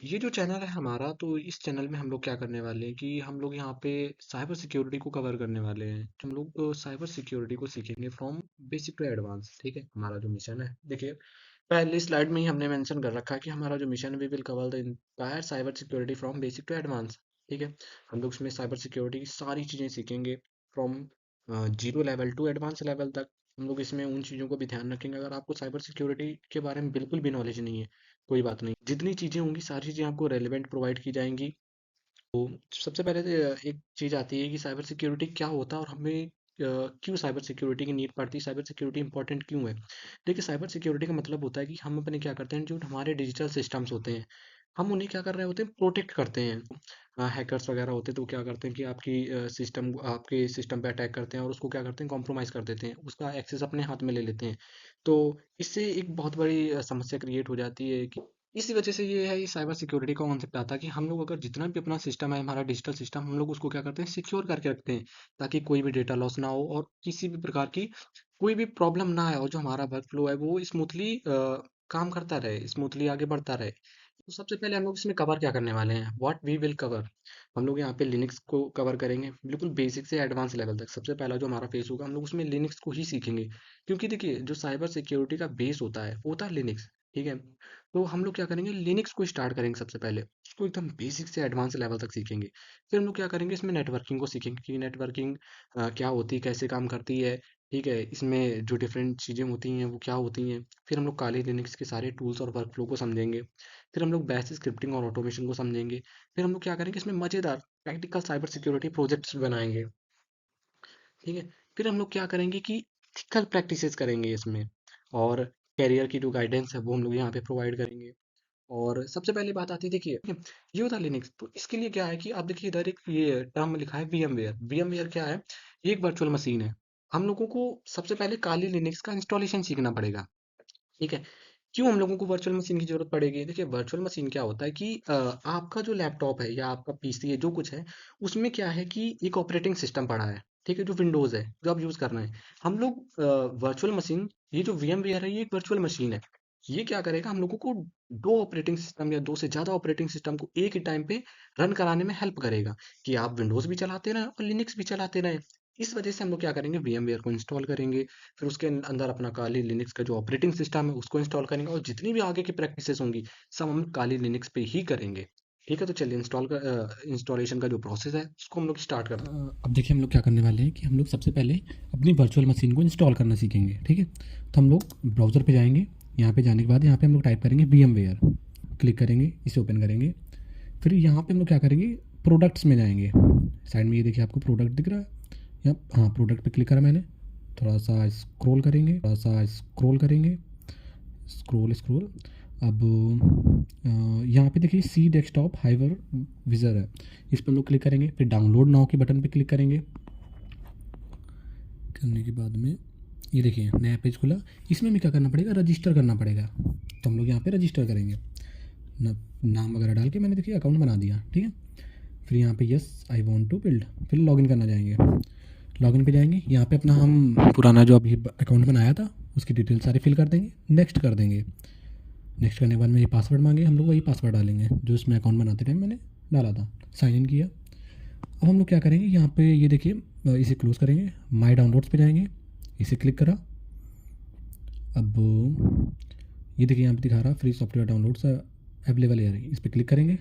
ये जो चैनल है हमारा, तो इस चैनल में हम लोग क्या करने वाले हैं कि हम लोग यहाँ पे साइबर सिक्योरिटी को कवर करने वाले हैं। हम लोग साइबर सिक्योरिटी को सीखेंगे फ्रॉम बेसिक टू एडवांस। ठीक है, हमारा जो मिशन है, देखिए पहली स्लाइड में ही हमने मेंशन कर रखा है कि हमारा जो मिशन है, we will cover the entire cyber security from basic to advance. ठीक है, हम लोग इसमें साइबर सिक्योरिटी की सारी चीज़ें सीखेंगे from zero level to advance level तक। हम लोग इसमें उन चीज़ों को भी ध्यान रखेंगे। अगर आपको साइबर सिक्योरिटी के बारे में बिल्कुल भी नॉलेज नहीं है, कोई बात नहीं, जितनी चीज़ें होंगी सारी चीज़ें आपको रेलेवेंट प्रोवाइड की जाएंगी। सबसे पहले तो एक चीज़ आती है कि साइबर सिक्योरिटी क्या होता है और हमें क्यों साइबर सिक्योरिटी की नीड पड़ती है, साइबर सिक्योरिटी इंपॉर्टेंट क्यों है। देखिए, साइबर सिक्योरिटी का मतलब होता है कि हम अपने क्या करते हैं, जो हमारे डिजिटल सिस्टम्स होते हैं, हम उन्हें क्या कर रहे होते हैं, प्रोटेक्ट करते हैं। हैकर्स वगैरह होते हैं तो वो क्या करते हैं कि आपके सिस्टम पे अटैक करते हैं और उसको क्या करते हैं, कॉम्प्रोमाइज़ कर देते हैं, उसका एक्सेस अपने हाथ में ले लेते हैं। तो इससे एक बहुत बड़ी समस्या क्रिएट हो जाती है कि इसी वजह से ये है, ये साइबर सिक्योरिटी का कॉन्सेप्ट आता है कि हम लोग अगर जितना भी अपना सिस्टम है, हमारा डिजिटल सिस्टम, हम लोग उसको क्या करते हैं, सिक्योर करके रखते हैं, ताकि कोई भी डेटा लॉस ना हो और किसी भी प्रकार की कोई भी प्रॉब्लम ना आए और जो हमारा वर्क फ्लो है वो स्मूथली काम करता रहे, स्मूथली आगे बढ़ता रहे। तो सबसे पहले हम लोग इसमें कवर क्या करने वाले हैं, व्हाट वी विल कवर। हम लोग यहाँ पे लिनक्स को कवर करेंगे, बिल्कुल बेसिक से एडवांस लेवल तक। सबसे पहला जो हमारा फेस होगा, हम लोग उसमें लिनक्स को ही सीखेंगे, क्योंकि देखिए जो साइबर सिक्योरिटी का बेस होता है वो होता है लिनक्स। ठीक है, तो हम लोग क्या करेंगे, लिनक्स को स्टार्ट करेंगे सबसे पहले, उसको एकदम बेसिक से एडवांस लेवल तक सीखेंगे। फिर हम लोग क्या करेंगे, इसमें नेटवर्किंग को सीखेंगे कि नेटवर्किंग क्या होती है, कैसे काम करती है। ठीक है, इसमें जो डिफरेंट चीज़ें होती हैं वो क्या होती हैं। फिर हम लोग काली लिनक्स के सारे टूल्स और वर्कफ्लो को समझेंगे। फिर हम लोग बैश स्क्रिप्टिंग और ऑटोमेशन को समझेंगे। फिर हम लोग क्या करेंगे, इसमें मज़ेदार प्रैक्टिकल साइबर सिक्योरिटी प्रोजेक्ट्स बनाएंगे। ठीक है, फिर हम लोग क्या करेंगे कि एथिकल प्रैक्टिसेस करेंगे इसमें, और कैरियर की जो गाइडेंस है वो हम लोग यहाँ पे प्रोवाइड करेंगे। और सबसे पहली बात आती है, देखिए ये होता है लिनक्स। तो इसके लिए क्या है कि आप देखिए इधर एक ये टर्म लिखा है, वीएमवेयर। वीएमवेयर क्या है, ये एक वर्चुअल मशीन है। हम लोगों को सबसे पहले काली लिनक्स का इंस्टॉलेशन सीखना पड़ेगा। ठीक है, क्यों हम लोगों को वर्चुअल मशीन की जरूरत पड़ेगी। देखिए वर्चुअल मशीन क्या होता है कि आपका जो लैपटॉप है या आपका पीसी है, जो कुछ है, उसमें क्या है कि एक ऑपरेटिंग सिस्टम पड़ा है। ठीक है, जो विंडोज है, जो आप यूज कर रहे हैं। हम लोग वर्चुअल मशीन, ये जो वीएमवेयर है, ये एक वर्चुअल मशीन है। ये क्या करेगा, हम लोगों को दो ऑपरेटिंग सिस्टम या दो से ज्यादा ऑपरेटिंग सिस्टम को एक ही टाइम पे रन कराने में हेल्प करेगा, कि आप विंडोज भी चलाते रहें और लिनक्स भी चलाते रहें। इस वजह से हम लोग क्या करेंगे, वीएमवेयर को इंस्टॉल करेंगे। फिर उसके अंदर अपना काली लिनक्स का जो ऑपरेटिंग सिस्टम है उसको इंस्टॉल करेंगे, और जितनी भी आगे की प्रैक्टिसेस होंगी सब हम काली लिनक्स पे ही करेंगे। ठीक है, तो चलिए इंस्टॉलेशन का जो प्रोसेस है उसको हम लोग स्टार्ट करते हैं। अब देखिए हम लोग क्या करने वाले हैं कि हम लोग सबसे पहले अपनी वर्चुअल मशीन को इंस्टॉल करना सीखेंगे। ठीक है, तो हम लोग ब्राउज़र पे जाएंगे। यहाँ पे जाने के बाद यहाँ पे हम लोग टाइप करेंगे VMware, क्लिक करेंगे, इसे ओपन करेंगे। फिर यहाँ पे हम लोग क्या करेंगे, प्रोडक्ट्स में जाएंगे। साइड में ये देखिए आपको प्रोडक्ट दिख रहा है, यहाँ हाँ प्रोडक्ट पे क्लिक करा मैंने। थोड़ा सा स्क्रॉल करेंगे, स्क्रॉल स्क्रॉल। अब यहाँ पे देखिए सी डेस्कटॉप हाइवर विजर है, इस पर हम लोग क्लिक करेंगे। फिर डाउनलोड नाउ के बटन पे क्लिक करेंगे। करने के बाद में ये देखिए नया पेज खुला। इसमें हमें क्या करना पड़ेगा, रजिस्टर करना पड़ेगा। तो हम लोग यहाँ पे रजिस्टर करेंगे, नाम वगैरह डाल के मैंने देखिए अकाउंट बना दिया। ठीक है, फिर यहाँ पे yes I want to build, फिर लॉगिन करना जाएंगे। लॉगिन पे जाएंगे, यहाँ पे अपना हम पुराना जो अभी अकाउंट बनाया था उसकी डिटेल सारे फिल कर देंगे, नेक्स्ट कर देंगे। नेक्स्ट करने के बाद में ये पासवर्ड मांगे, हम लोग वही पासवर्ड डालेंगे जो इसमें अकाउंट बनाते टाइम मैंने डाला था। साइन इन किया। अब हम लोग क्या करेंगे, यहाँ पे ये देखिए इसे क्लोज करेंगे, माय डाउनलोड्स पे जाएंगे, इसे क्लिक करा। अब ये देखिए यहाँ पे दिखा रहा फ्री सॉफ्टवेयर डाउनलोड्स अवेलेबल है, इस पर क्लिक करेंगे।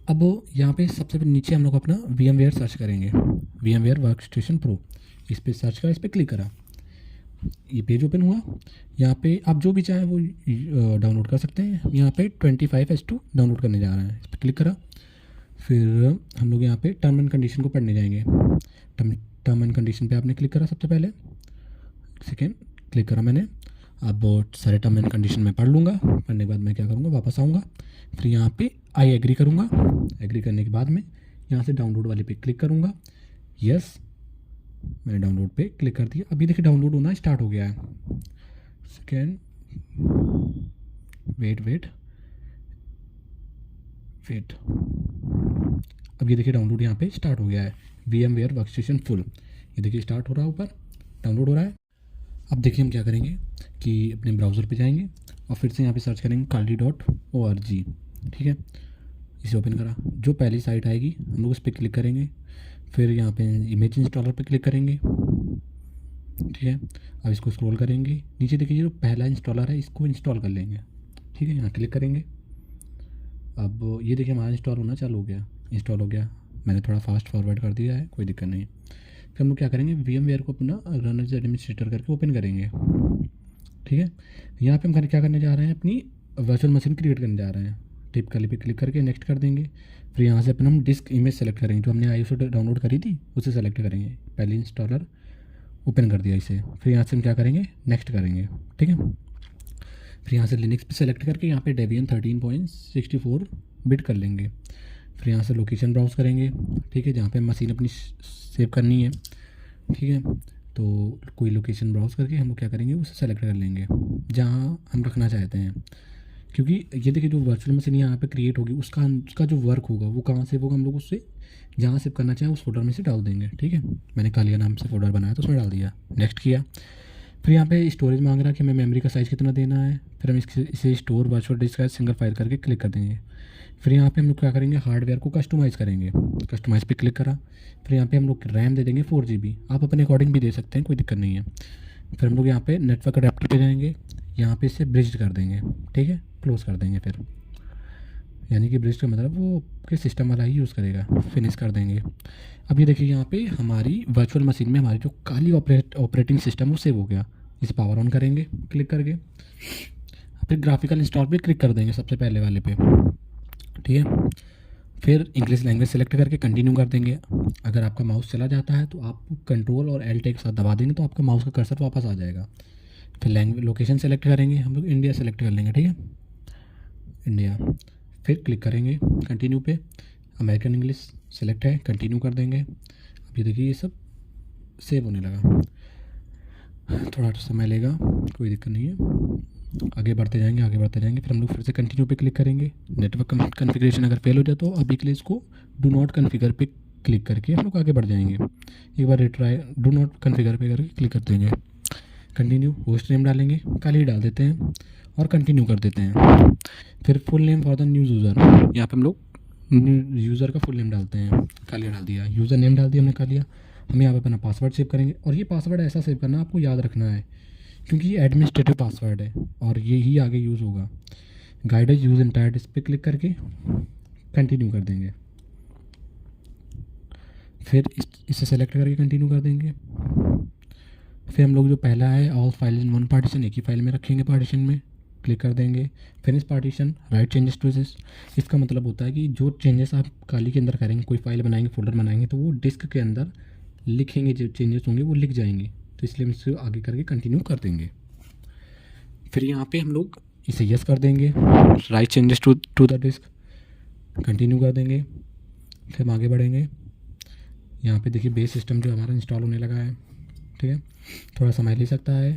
अब यहाँ पे सबसे नीचे हम लोग अपना VMware सर्च करेंगे, VMware वर्कस्टेशन प्रो, इस पर सर्च करा, इस पर क्लिक करा। ये पेज ओपन हुआ। यहाँ पे आप जो भी चाहें वो डाउनलोड कर सकते हैं। यहाँ पे 25S2 डाउनलोड करने जा रहे हैं, इस पर क्लिक करा। फिर हम लोग यहाँ पे टर्म एंड कंडीशन को पढ़ने जाएंगे। टर्म एंड कंडीशन पे आपने क्लिक करा सबसे पहले, सेकेंड क्लिक करा मैंने। अब सारे टर्म एंड कंडीशन मैं पढ़ लूँगा। पढ़ने के बाद मैं क्या करूँगा, वापस आऊँगा। फिर यहाँ पे आई एग्री करूँगा। एग्री करने के बाद में यहाँ से डाउनलोड वाले पे क्लिक करूँगा। यस, मैंने डाउनलोड पे क्लिक कर दिया। अभी देखिए डाउनलोड होना स्टार्ट हो गया है। सेकेंड, वेट वेट वेट, अब ये देखिए डाउनलोड यहाँ पे स्टार्ट हो गया है, VMware वर्कस्टेशन फुल। ये देखिए स्टार्ट हो रहा है, ऊपर डाउनलोड हो रहा है। अब देखिए हम क्या करेंगे कि अपने ब्राउज़र पे जाएंगे और फिर से यहाँ पे सर्च करेंगे kali.org। ठीक है, इसे ओपन करा, जो पहली साइट आएगी हम लोग उस पर क्लिक करेंगे, फिर यहाँ पे इमेज इंस्टॉलर पे क्लिक करेंगे। ठीक है, अब इसको स्क्रॉल करेंगे नीचे, देखिए जो पहला इंस्टॉलर है इसको इंस्टॉल कर लेंगे। ठीक है, यहाँ क्लिक करेंगे। अब ये देखिए हमारा इंस्टॉल होना चालू हो गया, इंस्टॉल हो गया। मैंने थोड़ा फास्ट फॉरवर्ड कर दिया है, कोई दिक्कत नहीं है। फिर हम लोग क्या करेंगे, VMware को अपना रन एज एडमिनिस्ट्रेटर करके ओपन करेंगे। ठीक है, यहाँ पे हम क्या करने जा रहे हैं, अपनी वर्चुअल मशीन क्रिएट करने जा रहे हैं। टिपिकली पे क्लिक करके नेक्स्ट कर देंगे। फिर यहाँ से अपना हम डिस्क इमेज सेलेक्ट करेंगे, जो हमने ISO डाउनलोड करी थी उसे सेलेक्ट करेंगे। पहले इंस्टॉलर ओपन कर दिया इसे, फिर यहाँ से हम क्या करेंगे, नेक्स्ट करेंगे। ठीक है, फिर यहाँ से लिनक्स पे सेलेक्ट करके यहाँ पे डेबियन 13.64 बिट कर लेंगे। फिर यहाँ से लोकेशन ब्राउज़ करेंगे। ठीक है, जहाँ पे मशीन अपनी सेव करनी है। ठीक है, तो कोई लोकेशन ब्राउज़ करके हम लोग क्या करेंगे, उसे सेलेक्ट कर लेंगे जहाँ हम रखना चाहते हैं। क्योंकि ये देखिए जो वर्चुअल मशीन यहाँ पे क्रिएट होगी उसका जो वर्क होगा वो कहाँ से होगा, हम लोग उससे जहाँ सेव करना चाहें उस फोल्डर में से डाल देंगे। ठीक है, मैंने कालिया नाम से फोल्डर बनाया तो उसमें डाल दिया, नेक्स्ट किया। फिर यहाँ पे स्टोरेज मांग रहा है कि हमें मेमोरी का साइज़ कितना देना है। फिर हम इसे स्टोर वर्चुअल डिस्क का सिंगल फाइल करके क्लिक कर देंगे। फिर यहाँ पे हम लोग क्या करेंगे, हार्डवेयर को कस्टमाइज़ करेंगे। कस्टमाइज़ पे क्लिक करा, फिर यहाँ पे हम लोग रैम दे देंगे 4 GB। आप अपने अकॉर्डिंग भी दे सकते हैं, कोई दिक्कत नहीं है। फिर हम लोग यहाँ पे नेटवर्क अडेप्टर पे जाएंगे, यहाँ पे इसे ब्रिज कर देंगे। ठीक है, क्लोज़ कर देंगे। फिर यानी कि ब्रिज का मतलब वो के सिस्टम वाला ही यूज़ करेगा। फिनिश कर देंगे। अब ये देखिए यहाँ पे हमारी वर्चुअल मशीन में हमारी जो काली ऑपरेटिंग सिस्टम वो सेव हो गया। इसे पावर ऑन करेंगे क्लिक करके, फिर ग्राफिकल इंस्टॉल पे क्लिक कर देंगे सबसे पहले वाले पे। ठीक है, फिर इंग्लिश लैंग्वेज सेलेक्ट करके कंटिन्यू कर देंगे। अगर आपका माउस चला जाता है तो आप कंट्रोल और Alt एक साथ दबा देंगे तो आपका माउस का कर्सर वापस आ जाएगा। फिर लैंग्वेज लोकेशन सेलेक्ट करेंगे, हम लोग इंडिया सेलेक्ट कर लेंगे। ठीक है, इंडिया। फिर क्लिक करेंगे कंटिन्यू पे, अमेरिकन इंग्लिश सेलेक्ट है, कंटिन्यू कर देंगे। अब ये देखिए ये सब सेव होने लगा, थोड़ा समय लेगा, कोई दिक्कत नहीं है। आगे बढ़ते जाएंगे आगे बढ़ते जाएंगे। फिर हम लोग फिर से कंटिन्यू पे क्लिक करेंगे। नेटवर्क कन्फिग्रेशन अगर फेल हो जाए तो अभी के लिए इसको डू नॉट कन्फिगर पे क्लिक करके हम लोग आगे बढ़ जाएंगे। एक बार रिट्राई डू नॉट कन्फिगर पे करके क्लिक कर देंगे। कंटिन्यू, होस्ट नेम डालेंगे, काली डाल देते हैं और कंटिन्यू कर देते हैं। फिर full name for the new user, यहाँ पे हम लोग यूज़र का फुल नेम डालते हैं। कालिया डाल दिया, यूज़र नेम डाल दिया हमने कालिया। हम यहाँ पे अपना पासवर्ड सेव करेंगे, और ये पासवर्ड ऐसा सेव करना आपको याद रखना है क्योंकि ये एडमिनिस्ट्रेटिव पासवर्ड है और ये ही आगे यूज़ होगा। गाइडेड यूज़ एंटायर इस पर क्लिक करके कंटिन्यू कर देंगे। फिर इसे सेलेक्ट करके कंटिन्यू कर देंगे। फिर हम लोग जो पहला है all file in one partition, एक ही फाइल में रखेंगे, पार्टीशन में क्लिक कर देंगे। Finish partition, write changes to this. इसका मतलब होता है कि जो चेंजेस आप काली के अंदर करेंगे, कोई फाइल बनाएंगे, फोल्डर बनाएंगे, तो वो डिस्क के अंदर लिखेंगे, जो चेंजेस होंगे वो लिख जाएंगे। तो इसलिए हम इसको आगे करके कंटिन्यू कर देंगे। फिर यहाँ पे हम लोग इसे यस कर देंगे, write changes to the disk, continue कर देंगे। फिर हम आगे बढ़ेंगे। यहाँ पे देखिए बेस सिस्टम जो हमारा इंस्टॉल होने लगा है। ठीक है, थोड़ा समय ले सकता है।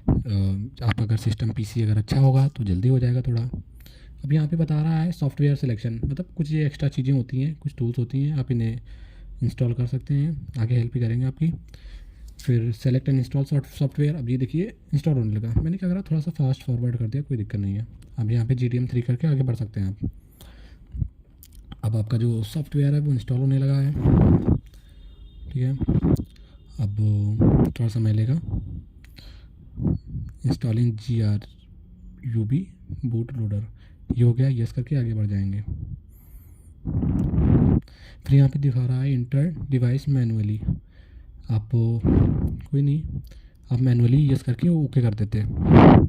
आप अगर सिस्टम PC अगर अच्छा होगा तो जल्दी हो जाएगा थोड़ा। अब यहाँ पे बता रहा है सॉफ्टवेयर सिलेक्शन, मतलब कुछ ये एक्स्ट्रा चीज़ें होती हैं, कुछ टूल्स होती हैं, आप इन्हें इंस्टॉल कर सकते हैं, आगे हेल्प भी करेंगे आपकी। फिर सेलेक्ट एंड इंस्टॉल सॉफ्टवेयर, अब ये देखिए इंस्टॉल होने लगा। मैंने क्या करा, थोड़ा सा फास्ट फॉरवर्ड कर दिया, कोई दिक्कत नहीं है। अब यहाँ पे GTM3 करके आगे बढ़ सकते हैं आप। अब आपका जो सॉफ्टवेयर है वो इंस्टॉल होने लगा है। ठीक है, अब थोड़ा समय लेगा। इंस्टॉलिंग GRUB बूट लोडर, ये हो गया, यस करके आगे बढ़ जाएंगे। फिर यहाँ पे दिखा रहा है इंटर डिवाइस मैनुअली, आप कोई नहीं, आप मैनुअली यस करके ओके कर देते हैं।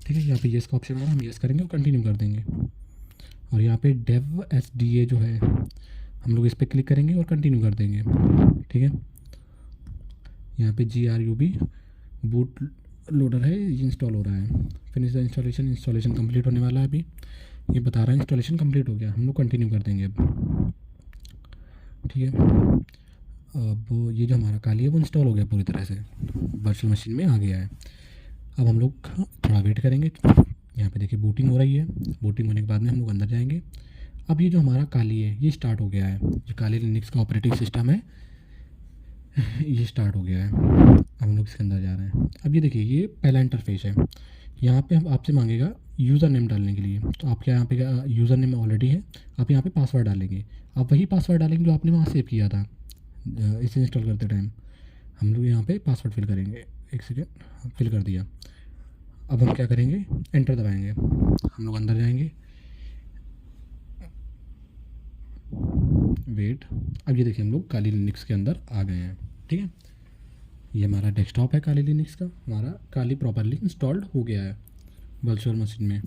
ठीक है, यहाँ पे यस का ऑप्शन है, हम यस करेंगे और कंटिन्यू कर देंगे। और यहाँ पे डेव SDA जो है, हम लोग इस पर क्लिक करेंगे और कंटिन्यू कर देंगे। ठीक है, यहाँ पे GRUB बूट लोडर है, ये इंस्टॉल हो रहा है। फिनिश द इंस्टॉलेशन कंप्लीट होने वाला है अभी, ये बता रहा है इंस्टॉलेशन कंप्लीट हो गया। हम लोग कंटिन्यू कर देंगे अब। ठीक है, अब ये जो हमारा काली है वो इंस्टॉल हो गया पूरी तरह से, वर्चुअल मशीन में आ गया है। अब हम लोग थोड़ा वेट करेंगे। यहाँ पे देखिए बूटिंग हो रही है, बूटिंग होने के बाद में हम लोग अंदर जाएंगे। अब ये जो हमारा काली है ये स्टार्ट हो गया है, जो काली लिनक्स का ऑपरेटिंग सिस्टम है ये स्टार्ट हो गया है। अब हम लोग इसके अंदर जा रहे हैं। अब ये देखिए ये पहला इंटरफेस है, यहाँ पे हम आपसे मांगेगा यूज़र नेम डालने के लिए। तो आपके यहाँ पे यूज़र नेम ऑलरेडी है, आप यहाँ पे पासवर्ड डालेंगे। आप वही पासवर्ड डालेंगे जो आपने वहाँ सेव किया था इसे इंस्टॉल करते टाइम। हम लोग यहाँ पे पासवर्ड फिल करेंगे। एक सेकेंड, फिल कर दिया। अब हम क्या करेंगे, एंटर दबाएंगे। हम लोग अंदर जाएंगे। वेट, अब ये देखिए हम लोग काली लिनक्स के अंदर आ गए हैं। ठीक है, ये हमारा डेस्कटॉप है काली लिनक्स का, हमारा काली प्रॉपरली इंस्टॉल्ड हो गया है वर्चुअल मशीन में।